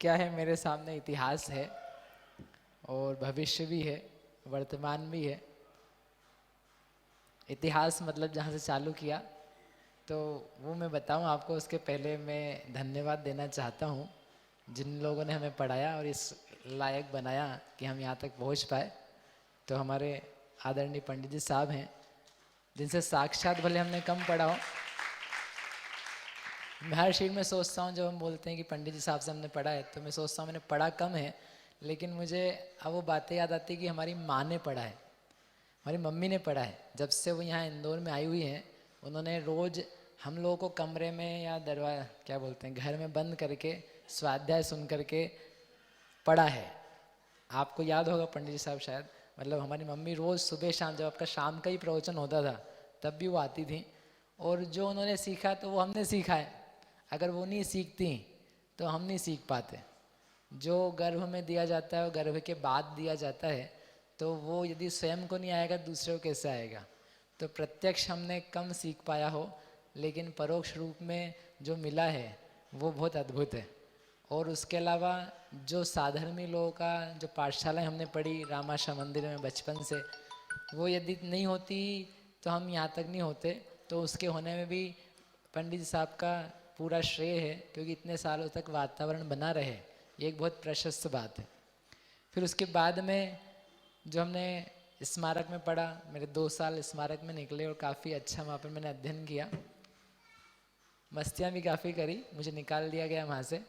क्या है, मेरे सामने इतिहास है और भविष्य भी है, वर्तमान भी है। इतिहास मतलब जहाँ से चालू किया तो वो मैं बताऊँ आपको, उसके पहले मैं धन्यवाद देना चाहता हूँ जिन लोगों ने हमें पढ़ाया और इस लायक बनाया कि हम यहाँ तक पहुँच पाए। तो हमारे आदरणीय पंडित जी साहब हैं, जिनसे साक्षात भले हमने कम पढ़ा हो। मैं हर चीज़ में सोचता हूँ, जब हम बोलते हैं कि पंडित जी साहब से हमने पढ़ा है, तो मैं सोचता हूँ मैंने पढ़ा कम है, लेकिन मुझे अब वो बातें याद आती है कि हमारी माँ ने पढ़ा है, हमारी मम्मी ने पढ़ा है। जब से वो यहाँ इंदौर में आई हुई हैं, उन्होंने रोज़ हम लोगों को कमरे में या दरवाजा क्या बोलते हैं, घर में बंद करके स्वाध्याय सुन करके पढ़ा है। आपको याद होगा पंडित जी साहब शायद, मतलब हमारी मम्मी रोज़ सुबह शाम, जब आपका शाम का ही प्रवचन होता था तब भी वो आती थी, और जो उन्होंने सीखा तो वो हमने सीखा है। अगर वो नहीं सीखती तो हम नहीं सीख पाते। जो गर्भ में दिया जाता है और गर्भ के बाद दिया जाता है, तो वो यदि स्वयं को नहीं आएगा दूसरे को कैसे आएगा। तो प्रत्यक्ष हमने कम सीख पाया हो, लेकिन परोक्ष रूप में जो मिला है वो बहुत अद्भुत है। और उसके अलावा जो साधर्मी लोगों का जो पाठशालाएँ हमने पढ़ी रामाशा मंदिर में बचपन से, वो यदि नहीं होती तो हम यहाँ तक नहीं होते। तो उसके होने में भी पंडित जी साहब का पूरा श्रेय है, क्योंकि इतने सालों तक वातावरण बना रहे, ये एक बहुत प्रशस्त बात है। फिर उसके बाद में जो हमने स्मारक में पढ़ा, मेरे 2 साल स्मारक में निकले और काफ़ी अच्छा वहाँ पर मैंने अध्ययन किया, मस्तियाँ भी काफ़ी करी, मुझे निकाल दिया गया वहाँ से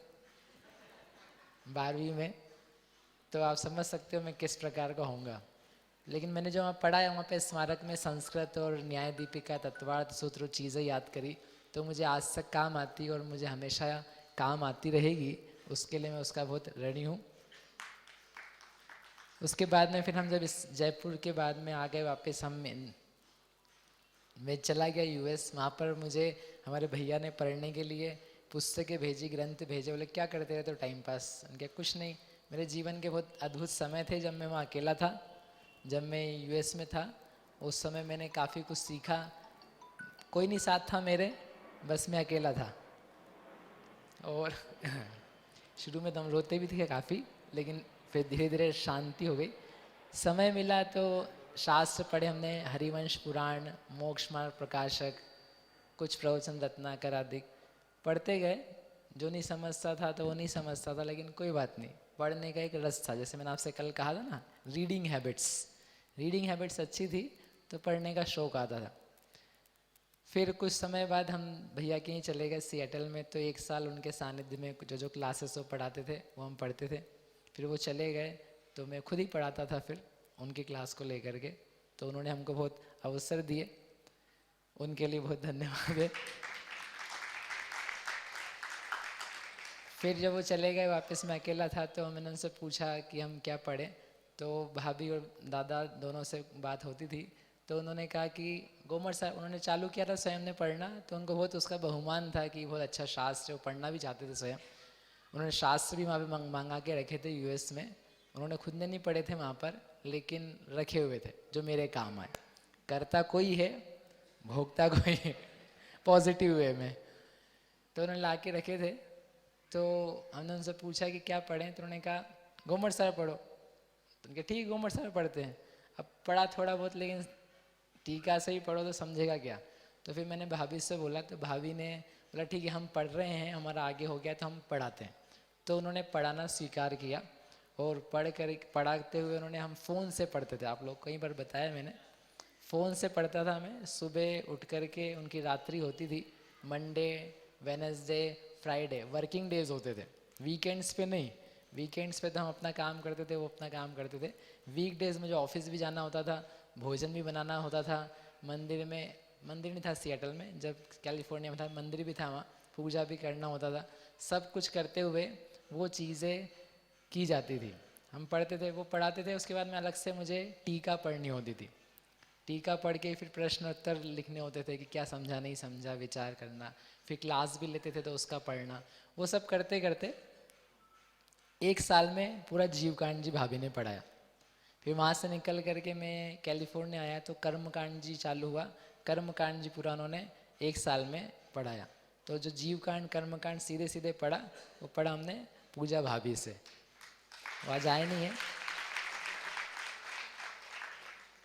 12वीं में। तो आप समझ सकते हो मैं किस प्रकार का होऊंगा। लेकिन मैंने जो वहाँ पढ़ा है, वहाँ पे स्मारक में संस्कृत और न्याय दीपिका तत्वार्थ सूत्र चीज़ें याद करी, तो मुझे आज तक काम आती और मुझे हमेशा काम आती रहेगी। उसके लिए मैं उसका बहुत ऋणी हूँ। उसके बाद में फिर हम जब इस जयपुर के बाद में आ गए वापस, मैं चला गया यूएस। वहाँ पर मुझे हमारे भैया ने पढ़ने के लिए पुस्तकें भेजी, ग्रंथ भेजे। बोले क्या करते रहे तो टाइम पास। उनके कुछ नहीं, मेरे जीवन के बहुत अद्भुत समय थे जब मैं वहाँ अकेला था। जब मैं यूएस में था उस समय मैंने काफ़ी कुछ सीखा। कोई नहीं साथ था मेरे, बस मैं अकेला था। और शुरू में तो हम रोते भी थे काफ़ी, लेकिन फिर धीरे धीरे शांति हो गई। समय मिला तो शास्त्र पढ़े हमने, हरिवंश पुराण, मोक्ष मार्ग प्रकाशक, कुछ प्रवचन रत्नाकर आदि पढ़ते गए। जो नहीं समझता था तो वो नहीं समझता था, लेकिन कोई बात नहीं, पढ़ने का एक रस था। जैसे मैंने आपसे कल कहा था ना, रीडिंग हैबिट्स अच्छी थी तो पढ़ने का शौक आता था। फिर कुछ समय बाद हम भैया के ही चले गए सिएटल में, तो 1 साल उनके सानिध्य में जो जो क्लासेस वो पढ़ाते थे वो हम पढ़ते थे। फिर वो चले गए तो मैं खुद ही पढ़ाता था फिर उनकी क्लास को लेकर के। तो उन्होंने हमको बहुत अवसर दिए, उनके लिए बहुत धन्यवाद है। फिर जब वो चले गए वापस, मैं अकेला था, तो मैंने उनसे पूछा कि हम क्या पढ़ें। तो भाभी और दादा दोनों से बात होती थी, तो उन्होंने कहा कि गोमर साहब, उन्होंने चालू किया था स्वयं ने पढ़ना, तो उनको बहुत उसका बहुमान था कि बहुत अच्छा शास्त्र है, वो पढ़ना भी चाहते थे स्वयं। उन्होंने शास्त्र भी वहाँ पे मंगा के रखे थे यूएस में। उन्होंने खुद ने नहीं पढ़े थे वहाँ पर, लेकिन रखे हुए थे जो मेरे काम आए। करता कोई है, भोगता कोई है, पॉजिटिव वे में। तो उन्होंने ला के रखे थे। तो हमने उनसे पूछा कि क्या पढ़ें, तो उन्होंने कहा गोमर सर पढ़ो। तो उनके ठीक गोमर सर पढ़ते हैं। अब पढ़ा थोड़ा बहुत, लेकिन टीका से ही पढ़ो तो समझेगा क्या। तो फिर मैंने भाभी से बोला, तो भाभी ने बोला ठीक है हम पढ़ रहे हैं, हमारा आगे हो गया तो हम पढ़ाते हैं। तो उन्होंने पढ़ाना स्वीकार किया और पढ़ाते हुए उन्होंने, हम फ़ोन से पढ़ते थे, आप लोग कई बार बताया मैंने, फ़ोन से पढ़ता था मैं। सुबह उठ कर के उनकी रात्रि होती थी, Monday Wednesday Friday working days होते थे, वीकेंड्स पे नहीं। वीकेंड्स पे तो हम अपना काम करते थे, वो अपना काम करते थे। वीकडेज में जो ऑफिस भी जाना होता था, भोजन भी बनाना होता था, मंदिर नहीं था सिएटल में, जब कैलिफोर्निया में था मंदिर भी था, वहाँ पूजा भी करना होता था। सब कुछ करते हुए वो चीज़ें की जाती थी। हम पढ़ते थे, वो पढ़ाते थे, उसके बाद में अलग से मुझे टीका पढ़नी होती थी। टीका पढ़ के फिर प्रश्न उत्तर लिखने होते थे कि क्या समझा नहीं समझा, विचार करना। फिर क्लास भी लेते थे तो उसका पढ़ना। वो सब करते करते 1 साल में पूरा जीवकांड जी भाभी ने पढ़ाया। फिर वहाँ से निकल करके मैं कैलिफोर्निया आया तो कर्मकांड जी चालू हुआ। कर्मकांड जी पूरा उन्होंने 1 साल में पढ़ाया। तो जो जीवकांड कर्मकांड सीधे सीधे पढ़ा, वो पढ़ा हमने पूजा भाभी से, वो आज आए नहीं है।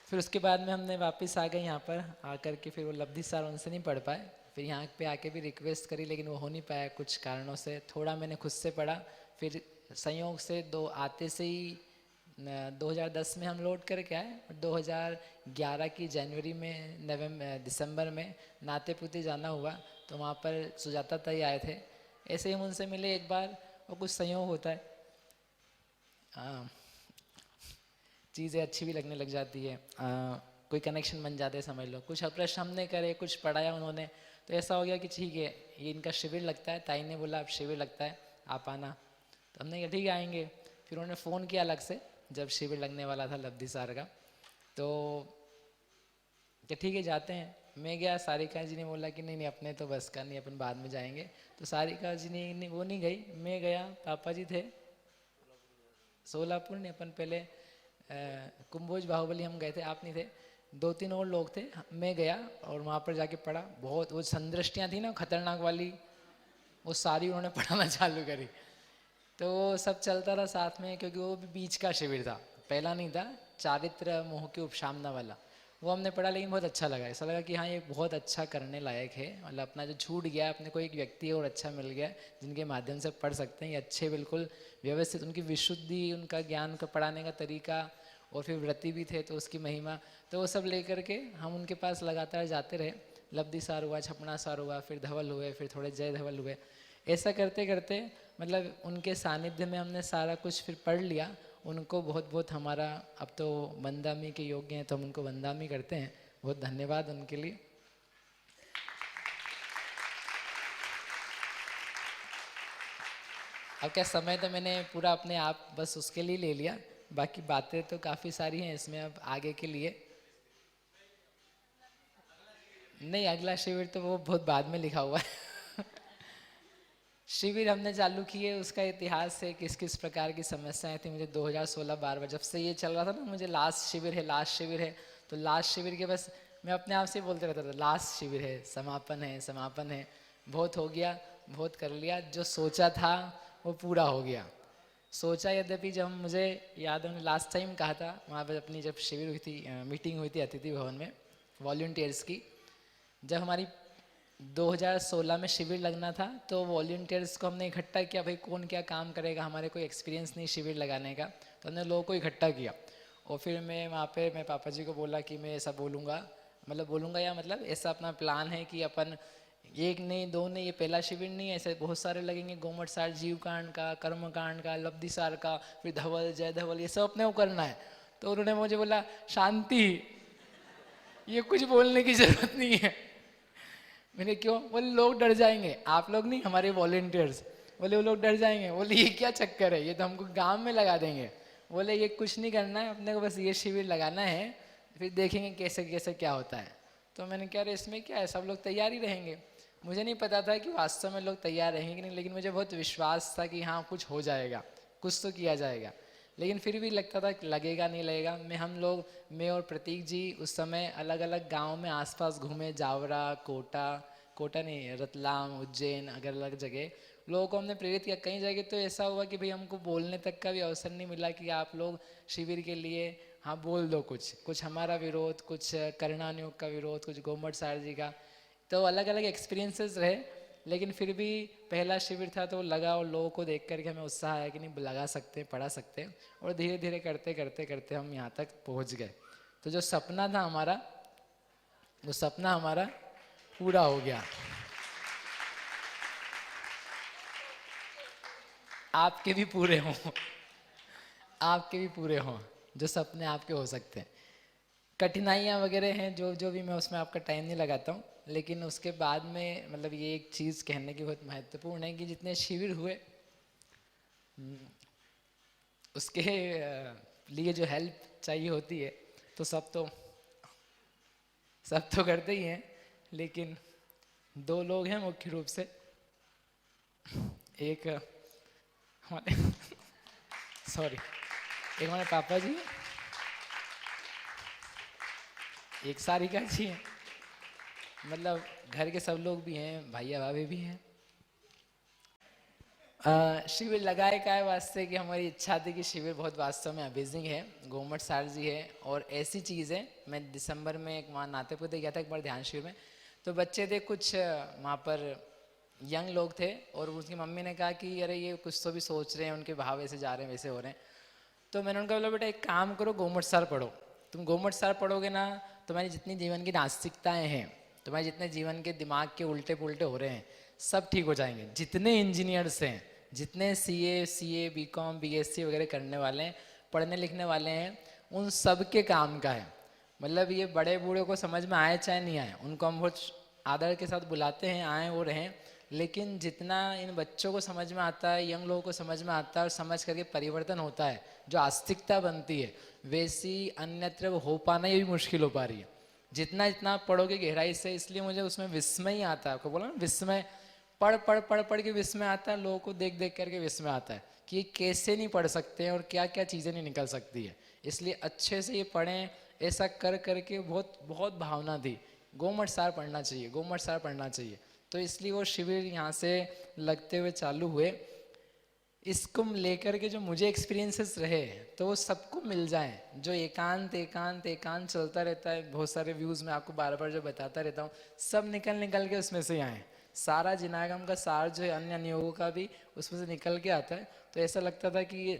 फिर उसके बाद में हमने वापस आ गए यहाँ पर आकर के, फिर वो लब्धि सर उनसे नहीं पढ़ पाए, फिर यहाँ पे आके भी रिक्वेस्ट करी लेकिन वो हो नहीं पाया कुछ कारणों से। थोड़ा मैंने खुद से पढ़ा, फिर संयोग से आते से ही 2010 में हम लौट करके आए, और 2011 की जनवरी में दिसंबर में नाते पुते जाना हुआ, तो वहाँ पर सुजाता ताई आए थे। ऐसे ही हम उनसे मिले एक बार, और कुछ संयोग होता है, चीज़ें अच्छी भी लगने लग जाती है, कोई कनेक्शन बन जाते हैं समझ लो। कुछ प्रश्न हमने करे, कुछ पढ़ाया उन्होंने, तो ऐसा हो गया कि ठीक है ये इनका शिविर लगता है, ताई ने बोला अब शिविर लगता है आप आना, तो हमने कहा ठीक है आएंगे। फिर उन्होंने फ़ोन किया अलग से जब शिविर लगने वाला था लब्धि सर का, तो कि ठीक है जाते हैं। मैं गया, सारिका जी ने बोला कि नहीं नहीं अपने तो बस का नहीं, अपन बाद में जाएंगे, तो सारिका जी ने वो नहीं गई, मैं गया। पापा जी थे सोलापुर ने, अपन पहले कुंभोज बाहुबली हम गए थे, आप नहीं थे, 2-3 और लोग थे, मैं गया और वहाँ पर जाके पढ़ा। बहुत वो संदृष्टियाँ थी ना खतरनाक वाली, वो सारी उन्होंने पढ़ाना चालू करी, तो वो सब चलता रहा साथ में, क्योंकि वो भी बीच का शिविर था, पहला नहीं था, चारित्र मोह की उपशामना वाला, वो हमने पढ़ा। लेकिन बहुत अच्छा लगा, ऐसा लगा कि हाँ ये बहुत अच्छा करने लायक है, मतलब अपना जो छूट गया अपने को एक व्यक्ति और अच्छा मिल गया जिनके माध्यम से पढ़ सकते हैं, ये अच्छे बिल्कुल व्यवस्थित, उनकी विशुद्धि, उनका ज्ञान का पढ़ाने का तरीका, और फिर व्रति भी थे तो उसकी महिमा, तो वो सब लेकर के हम उनके पास लगातार जाते रहे। लब्धि सार हुआ, छपना सार हुआ, फिर धवल हुए, फिर थोड़े जय धवल हुए, ऐसा करते करते मतलब उनके सानिध्य में हमने सारा कुछ फिर पढ़ लिया। उनको बहुत बहुत हमारा, अब तो वंदामी के योग्य हैं तो हम उनको वंदामी करते हैं, बहुत धन्यवाद उनके लिए। अब क्या समय तो मैंने पूरा अपने आप बस उसके लिए ले लिया, बाकी बातें तो काफ़ी सारी हैं इसमें अब आगे के लिए। नहीं अगला शिविर तो वो बहुत बाद में लिखा हुआ है शिविर हमने चालू किए, उसका इतिहास है किस किस प्रकार की समस्याएं थी। मुझे 2016-12 जब से ये चल रहा था ना, मुझे लास्ट शिविर है लास्ट शिविर है, तो लास्ट शिविर के बस मैं अपने आप से बोलते रहता था लास्ट शिविर है, समापन है समापन है। बहुत हो गया, बहुत कर लिया, जो सोचा था वो पूरा हो गया। सोचा यद्यपि जब मुझे याद है लास्ट टाइम कहा था वहाँ पर अपनी जब शिविर हुई थी, मीटिंग हुई थी अतिथि भवन में वॉल्टियर्स की, जब हमारी 2016 में शिविर लगना था, तो वॉल्टियर्स को हमने इकट्ठा किया, भाई कौन क्या काम करेगा, हमारे कोई एक्सपीरियंस नहीं शिविर लगाने का, तो हमने लोगों को इकट्ठा किया। और फिर मैं वहाँ पे मैं पापा जी को बोला कि मैं ऐसा बोलूँगा, मतलब बोलूँगा या मतलब ऐसा अपना प्लान है कि अपन एक नहीं दो नहीं, ये पहला शिविर नहीं है, ऐसे बहुत सारे लगेंगे, गोमट सार जीव कांड का, कर्म कांड का, लब्धि सार का, फिर धवल जय धवल, ये सब अपने को करना है। तो उन्होंने मुझे बोला शांति, ये कुछ बोलने की जरूरत नहीं है। मैंने क्यों? बोले लोग डर जाएंगे, आप लोग नहीं हमारे वॉलेंटियर्स, बोले वो लोग डर जाएंगे। बोले ये क्या चक्कर है, ये तो हमको गांव में लगा देंगे। बोले ये कुछ नहीं करना है अपने को, बस ये शिविर लगाना है, फिर देखेंगे कैसे कैसे क्या होता है। तो मैंने कहा अरे इसमें क्या है, सब लोग तैयार ही रहेंगे। मुझे नहीं पता था कि वास्तव में लोग तैयार रहेंगे कि नहीं, लेकिन मुझे बहुत विश्वास था कि हाँ कुछ हो जाएगा, कुछ तो किया जाएगा। लेकिन फिर भी लगता था कि लगेगा नहीं लगेगा। मैं और प्रतीक जी उस समय अलग अलग गांव में आसपास घूमे, जावरा, कोटा नहीं, रतलाम, उज्जैन, अलग अलग जगह लोगों को हमने प्रेरित किया। कई जगह तो ऐसा हुआ कि भाई हमको बोलने तक का भी अवसर नहीं मिला कि आप लोग शिविर के लिए हाँ बोल दो कुछ हमारा विरोध, कुछ करणानुयोग का विरोध, कुछ गोमट सार जी का, तो अलग अलग एक्सपीरियंसेस रहे। लेकिन फिर भी पहला शिविर था तो लगा, और लोगों को देख करके हमें उत्साह आया कि नहीं लगा सकते हैं, पढ़ा सकते हैं, और धीरे धीरे करते करते करते हम यहाँ तक पहुँच गए। तो जो सपना था हमारा, वो सपना हमारा पूरा हो गया। आपके भी पूरे हों, आपके भी पूरे हों, जो सपने आपके हो सकते हैं। कठिनाइयाँ वगैरह हैं जो जो भी, मैं उसमें आपका टाइम नहीं लगाता हूँ। लेकिन उसके बाद में मतलब ये एक चीज़ कहने की बहुत महत्वपूर्ण है कि जितने शिविर हुए उसके लिए जो हेल्प चाहिए होती है तो सब तो करते ही हैं। लेकिन 2 लोग हैं मुख्य रूप से, एक हमारे सॉरी, एक हमारे पापा जी, एक सारिका जी हैं, मतलब घर के सब लोग भी हैं, भैया भाभी भी हैं। शिविर लगाए काय वास्ते कि हमारी इच्छा थी कि शिविर बहुत वास्तव में अमेजिंग है, गोमट सार जी है और ऐसी चीज़ है। मैं दिसंबर में एक वहाँ नातेपुते गया था एक बार ध्यान शिविर में, तो बच्चे थे कुछ वहाँ पर यंग लोग थे और उसकी मम्मी ने कहा कि अरे ये कुछ तो भी सोच रहे हैं, उनके भाव ऐसे जा रहे हैं वैसे हो रहे हैं। तो मैंने उनका बोला बेटा एक काम करो, गोमट सार पढ़ो। तुम गोमट सार पढ़ोगे ना, तुम्हारी जितनी जीवन की नास्तिकताएं हैं, तुम्हारे जितने जीवन के दिमाग के उल्टे पुल्टे हो रहे हैं, सब ठीक हो जाएंगे। जितने इंजीनियर्स हैं, जितने सीए बीकॉम बीएससी वगैरह करने वाले हैं, पढ़ने लिखने वाले हैं, उन सब के काम का है। मतलब ये बड़े बूढ़े को समझ में आए चाहे नहीं आए, उनको हम बहुत आदर के साथ बुलाते हैं, आए वो रहें, लेकिन जितना इन बच्चों को समझ में आता है, यंग लोगों को समझ में आता है और समझ करके परिवर्तन होता है, जो आस्तिकता बनती है, वैसी अन्यत्र हो पाना ये भी मुश्किल हो पा रही है। जितना जितना पढ़ोगे गहराई से, इसलिए मुझे उसमें विस्मय ही आता है। आपको बोला ना विस्मय, पढ़ पढ़ पढ़ पढ़ के विस्मय आता है, लोगों को देख देख करके विस्मय आता है कि ये कैसे नहीं पढ़ सकते हैं और क्या क्या चीज़ें नहीं निकल सकती है। इसलिए अच्छे से ये पढ़ें, ऐसा कर करके बहुत बहुत भावना थी, गोमट सार पढ़ना चाहिए, गोमट सार पढ़ना चाहिए। तो इसलिए वो शिविर यहाँ से लगते हुए चालू हुए। इसको लेकर के जो मुझे एक्सपीरियंसेस रहे तो वो सबको मिल जाए, जो एकांत एकांत एकांत चलता रहता है। बहुत सारे व्यूज़ मैं आपको बार बार जो बताता रहता हूँ, सब निकल निकल के उसमें से आए। सारा जिनागम का सार जो है अन्य नियोगों का भी उसमें से निकल के आता है। तो ऐसा लगता था कि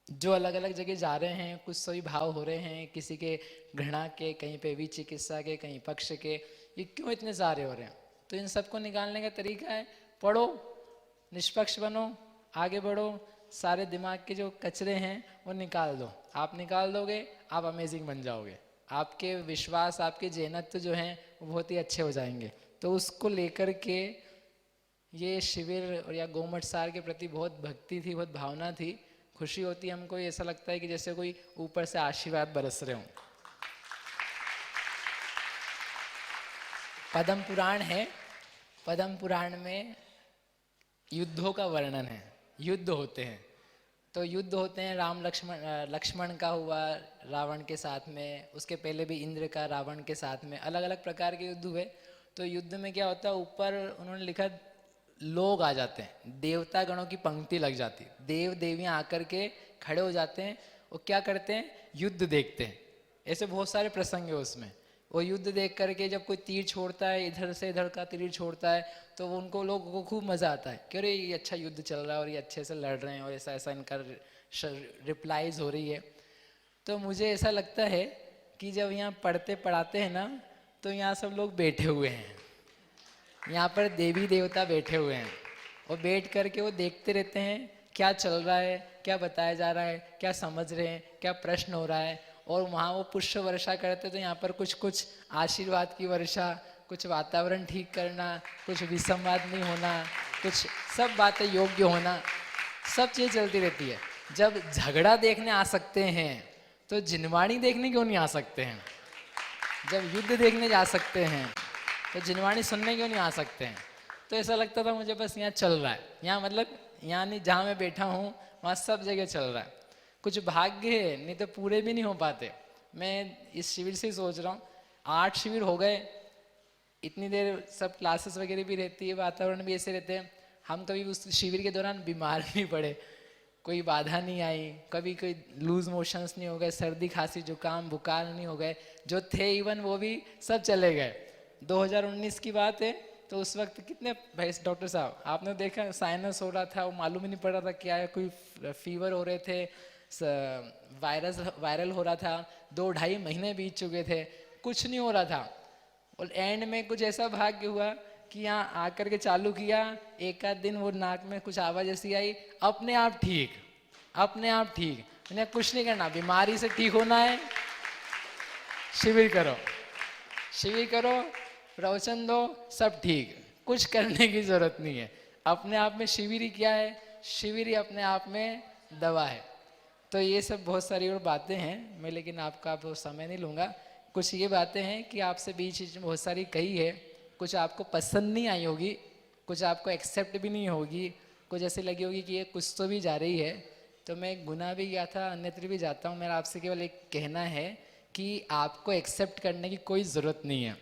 जो अलग अलग जगह जा रहे हैं, कुछ सभी भाव हो रहे हैं, किसी के घृणा के, कहीं पे विचिकित्सा के, कहीं पक्ष के, ये क्यों इतने सारे हो रहे हैं। तो इन सबको निकालने का तरीका है, पढ़ो, निष्पक्ष बनो, आगे बढ़ो, सारे दिमाग के जो कचरे हैं वो निकाल दो। आप निकाल दोगे, आप अमेजिंग बन जाओगे, आपके विश्वास, आपके जैनत्व जो हैं वो बहुत ही अच्छे हो जाएंगे। तो उसको लेकर के ये शिविर और या गोमट सार के प्रति बहुत भक्ति थी, बहुत भावना थी, खुशी होती है हमको। ऐसा लगता है कि जैसे कोई ऊपर से आशीर्वाद बरस रहे हों। पद्म पुराण है, पद्म पुराण में युद्धों का वर्णन है, युद्ध होते हैं। तो युद्ध होते हैं, राम लक्ष्मण का हुआ रावण के साथ में, उसके पहले भी इंद्र का रावण के साथ में, अलग अलग प्रकार के युद्ध हुए। तो युद्ध में क्या होता है, ऊपर उन्होंने लिखा लोग आ जाते हैं, देवता गणों की पंक्ति लग जाती, देव देवियाँ आकर के खड़े हो जाते हैं। वो क्या करते हैं, युद्ध देखते हैं। ऐसे बहुत सारे प्रसंग है उसमें। वो युद्ध देख करके जब कोई तीर छोड़ता है, इधर से इधर का तीर छोड़ता है, तो उनको लोगों को खूब मज़ा आता है कि अरे ये अच्छा युद्ध चल रहा है और ये अच्छे से लड़ रहे हैं और ऐसा ऐसा इनका रिप्लाइज हो रही है। तो मुझे ऐसा लगता है कि जब यहाँ पढ़ते पढ़ाते हैं ना, तो यहाँ सब लोग बैठे हुए हैं, यहाँ पर देवी देवता बैठे हुए हैं और बैठ करके वो देखते रहते हैं क्या चल रहा है, क्या बताया जा रहा है, क्या समझ रहे हैं, क्या प्रश्न हो रहा है। और वहाँ वो पुष्प वर्षा करते, तो यहाँ पर कुछ कुछ आशीर्वाद की वर्षा, कुछ वातावरण ठीक करना, कुछ विसंवाद नहीं होना, कुछ सब बातें योग्य होना, सब चीज़ चलती रहती है। जब झगड़ा देखने आ सकते हैं तो जिनवाणी देखने क्यों नहीं आ सकते हैं? जब युद्ध देखने जा सकते हैं तो जिनवाणी सुनने क्यों नहीं आ सकते हैं? तो ऐसा लगता था मुझे बस यहाँ चल रहा है, यहाँ मतलब यहाँ नहीं, जहाँ मैं बैठा हूँ वहाँ सब जगह चल रहा है। कुछ भाग्य है, नहीं तो पूरे भी नहीं हो पाते। मैं इस शिविर से ही सोच रहा हूँ, 8 शिविर हो गए, इतनी देर सब क्लासेस वगैरह भी रहती है, वातावरण भी ऐसे रहते हैं, हम कभी उस शिविर के दौरान बीमार नहीं पड़े, कोई बाधा नहीं आई, कभी कोई लूज मोशंस नहीं हो गए, सर्दी खांसी जुकाम बुखार नहीं हो गए, जो थे इवन वो भी सब चले गए। 2019 की बात है, तो उस वक्त कितने भाई डॉक्टर साहब आपने देखा, साइनस हो रहा था, वो मालूम ही नहीं पड़ रहा था क्या है, कोई फीवर हो रहे थे, वायरल हो रहा था, 2-2.5 महीने बीत चुके थे, कुछ नहीं हो रहा था। और एंड में कुछ ऐसा भाग्य हुआ कि यहाँ आकर के चालू किया, एक आध दिन वो नाक में कुछ आवाज़ ऐसी आई, अपने आप ठीक, अपने आप ठीक। मैंने कुछ नहीं करना, बीमारी से ठीक होना है, शिविर करो, शिविर करो, प्रवचन दो, सब ठीक, कुछ करने की जरूरत नहीं है। अपने आप में शिविर ही क्या है, शिविर ही अपने आप में दवा है। तो ये सब बहुत सारी और बातें हैं, मैं लेकिन आपका अब समय नहीं लूँगा। कुछ ये बातें हैं कि आपसे बीच में बहुत सारी कही है, कुछ आपको पसंद नहीं आई होगी, कुछ आपको एक्सेप्ट भी नहीं होगी, कुछ ऐसी लगी होगी कि ये कुछ तो भी जा रही है। तो मैं गुनाह भी गया था, अन्यत्र भी जाता हूँ। मेरा आपसे केवल एक कहना है कि आपको एक्सेप्ट करने की कोई ज़रूरत नहीं है,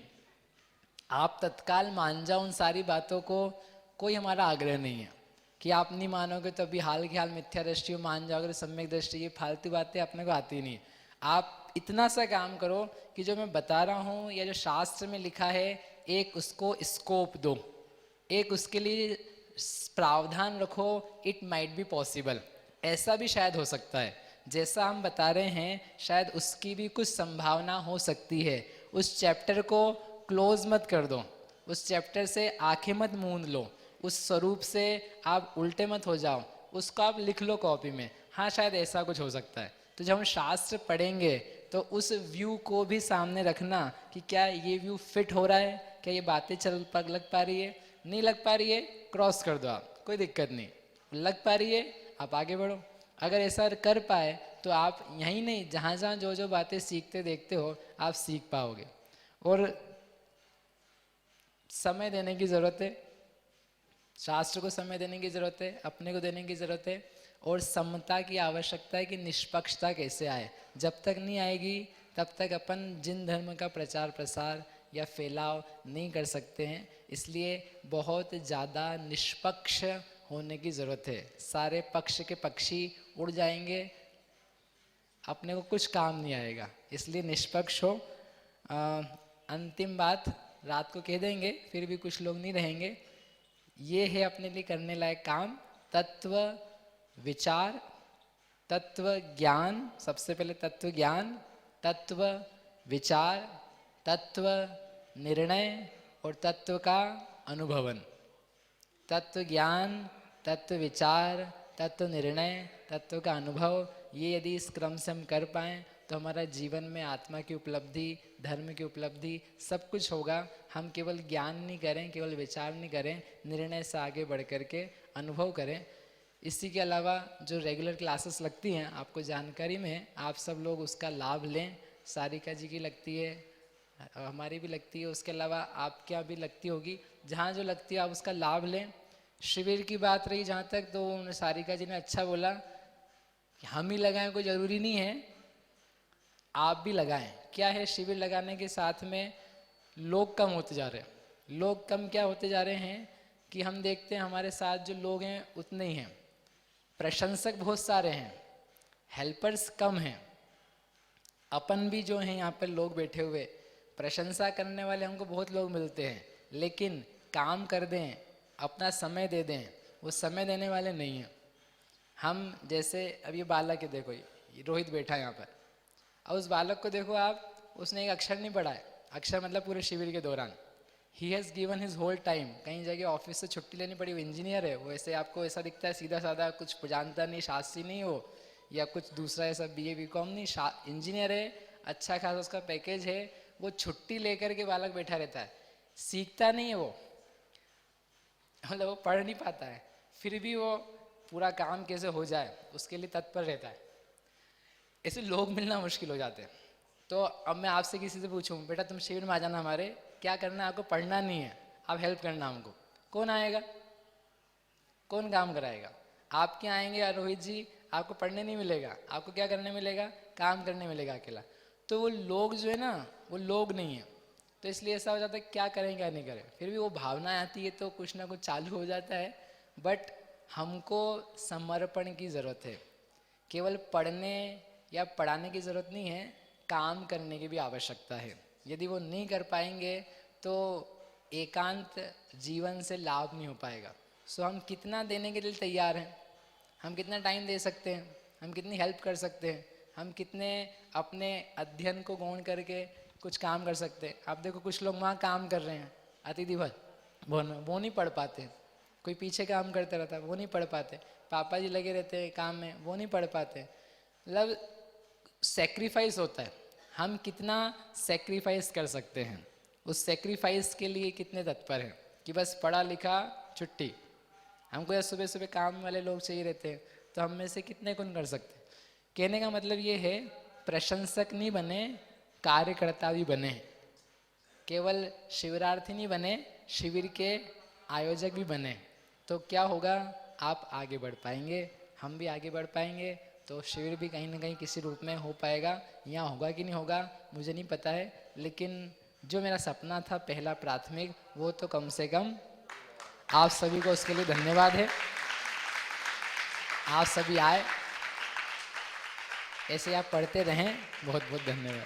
आप तत्काल मान जाओ उन सारी बातों को, कोई हमारा आग्रह नहीं है। कि आप नहीं मानोगे तो अभी हाल के हाल मिथ्या दृष्टि को मान जाओगे तो सम्यक दृष्टि, ये फालतू बातें अपने को आती नहीं। आप इतना सा काम करो कि जो मैं बता रहा हूँ या जो शास्त्र में लिखा है, एक उसको स्कोप दो, एक उसके लिए प्रावधान रखो, इट माइट बी पॉसिबल, ऐसा भी शायद हो सकता है। जैसा हम बता रहे हैं शायद उसकी भी कुछ संभावना हो सकती है। उस चैप्टर को क्लोज मत कर दो, उस चैप्टर से आंखें मत मूंद लो, उस स्वरूप से आप उल्टे मत हो जाओ, उसको आप लिख लो कॉपी में, हाँ शायद ऐसा कुछ हो सकता है। तो जब हम शास्त्र पढ़ेंगे तो उस व्यू को भी सामने रखना कि क्या ये व्यू फिट हो रहा है, क्या ये बातें लग पा रही है, नहीं लग पा रही है क्रॉस कर दो आप, कोई दिक्कत नहीं, लग पा रही है आप आगे बढ़ो। अगर ऐसा कर पाए तो आप यहीं नहीं, जहाँ जहाँ जो जो बातें सीखते देखते हो आप सीख पाओगे। और समय देने की ज़रूरत है, शास्त्र को समय देने की ज़रूरत है, अपने को देने की ज़रूरत है, और समता की आवश्यकता है कि निष्पक्षता कैसे आए। जब तक नहीं आएगी तब तक अपन जिन धर्म का प्रचार प्रसार या फैलाव नहीं कर सकते हैं। इसलिए बहुत ज़्यादा निष्पक्ष होने की ज़रूरत है। सारे पक्ष के पक्षी उड़ जाएंगे, अपने को कुछ काम नहीं आएगा, इसलिए निष्पक्ष हो। अंतिम बात रात को कह देंगे, फिर भी कुछ लोग नहीं रहेंगे। ये है अपने लिए करने लायक काम, तत्व विचार, तत्व ज्ञान। सबसे पहले तत्व ज्ञान, तत्व विचार, तत्व निर्णय और तत्व का अनुभवन। तत्व ज्ञान, तत्व विचार, तत्व निर्णय, तत्व का अनुभव, ये यदि इस क्रम से हम कर पाएँ तो हमारा जीवन में आत्मा की उपलब्धि, धर्म की उपलब्धि, सब कुछ होगा। हम केवल ज्ञान नहीं करें, केवल विचार नहीं करें, निर्णय से आगे बढ़ कर के अनुभव करें। इसी के अलावा जो रेगुलर क्लासेस लगती हैं आपको जानकारी में, आप सब लोग उसका लाभ लें। सारिका जी की लगती है, हमारी भी लगती है, उसके अलावा आपके यहाँ भी लगती होगी, जहाँ जो लगती है आप उसका लाभ लें। शिविर की बात रही जहाँ तक, तो सारिका जी ने अच्छा बोला कि हम ही लगाएं कोई ज़रूरी नहीं है, आप भी लगाएं। क्या है, शिविर लगाने के साथ में लोग कम होते जा रहे हैं। लोग कम क्या होते जा रहे हैं कि हम देखते हैं हमारे साथ जो लोग हैं उतने ही हैं, प्रशंसक बहुत सारे हैं, हेल्पर्स कम हैं। अपन भी जो हैं यहाँ पर लोग बैठे हुए, प्रशंसा करने वाले हमको बहुत लोग मिलते हैं, लेकिन काम कर दें, अपना समय दे दें, वो समय देने वाले नहीं हैं। हम जैसे अब ये बालक है, देखो ये रोहित बैठा है यहाँ पर, अब उस बालक को देखो आप, उसने एक अक्षर नहीं पढ़ा है, अक्षर मतलब पूरे शिविर के दौरान। He has given his whole time. कहीं जगह ऑफिस से छुट्टी लेनी पड़ी, वो इंजीनियर है, वो ऐसे आपको ऐसा दिखता है सीधा साधा, कुछ जानता नहीं, शास्त्री नहीं हो या कुछ दूसरा ऐसा BA BCom नहीं, इंजीनियर है, अच्छा खासा उसका पैकेज है, वो छुट्टी लेकर के बालक बैठा रहता है, सीखता नहीं है वो, मतलब वो पढ़ नहीं पाता है, फिर भी वो पूरा काम कैसे हो जाए उसके लिए तत्पर रहता है। ऐसे लोग मिलना मुश्किल हो जाते हैं। तो अब मैं आपसे किसी से पूछूं, बेटा तुम शिविर में आ जाना, हमारे क्या करना है, आपको पढ़ना नहीं है, आप हेल्प करना हमको, कौन आएगा, कौन काम कराएगा? आप क्या आएंगे यार रोहित जी, आपको पढ़ने नहीं मिलेगा, आपको क्या करने मिलेगा, काम करने मिलेगा अकेला। तो वो लोग जो है ना, वो लोग नहीं है, तो इसलिए ऐसा हो जाता है क्या करें क्या नहीं करें। फिर भी वो भावना आती है तो कुछ ना कुछ चालू हो जाता है। बट हमको समर्पण की ज़रूरत है, केवल पढ़ने या पढ़ाने की ज़रूरत नहीं है, काम करने की भी आवश्यकता है। यदि वो नहीं कर पाएंगे तो एकांत जीवन से लाभ नहीं हो पाएगा। सो हम कितना देने के लिए तैयार हैं, हम कितना टाइम दे सकते हैं, हम कितनी हेल्प कर सकते हैं, हम कितने अपने अध्ययन को गौण करके कुछ काम कर सकते हैं। आप देखो कुछ लोग वहाँ काम कर रहे हैं अतिथि भवन में, वो नहीं पढ़ पाते, कोई पीछे काम करते रहता है वो नहीं पढ़ पाते, पापा जी लगे रहते हैं काम में वो नहीं पढ़ पाते। मतलब सेक्रीफाइस होता है, हम कितना सेक्रीफाइस कर सकते हैं, उस सेक्रीफाइस के लिए कितने तत्पर हैं कि बस पढ़ा लिखा छुट्टी। हमको या सुबह सुबह काम वाले लोग चाहिए रहते हैं, तो हम में से कितने कौन कर सकते हैं। कहने का मतलब ये है, प्रशंसक नहीं बने, कार्यकर्ता भी बने, केवल शिविरार्थी नहीं बने, शिविर के आयोजक भी बने। तो क्या होगा, आप आगे बढ़ पाएंगे, हम भी आगे बढ़ पाएंगे, तो शिविर भी कहीं ना कहीं किसी रूप में हो पाएगा। यहाँ होगा कि नहीं होगा मुझे नहीं पता है, लेकिन जो मेरा सपना था पहला प्राथमिक, वो तो कम से कम आप सभी को उसके लिए धन्यवाद है। आप सभी आए, ऐसे आप पढ़ते रहें। बहुत बहुत धन्यवाद।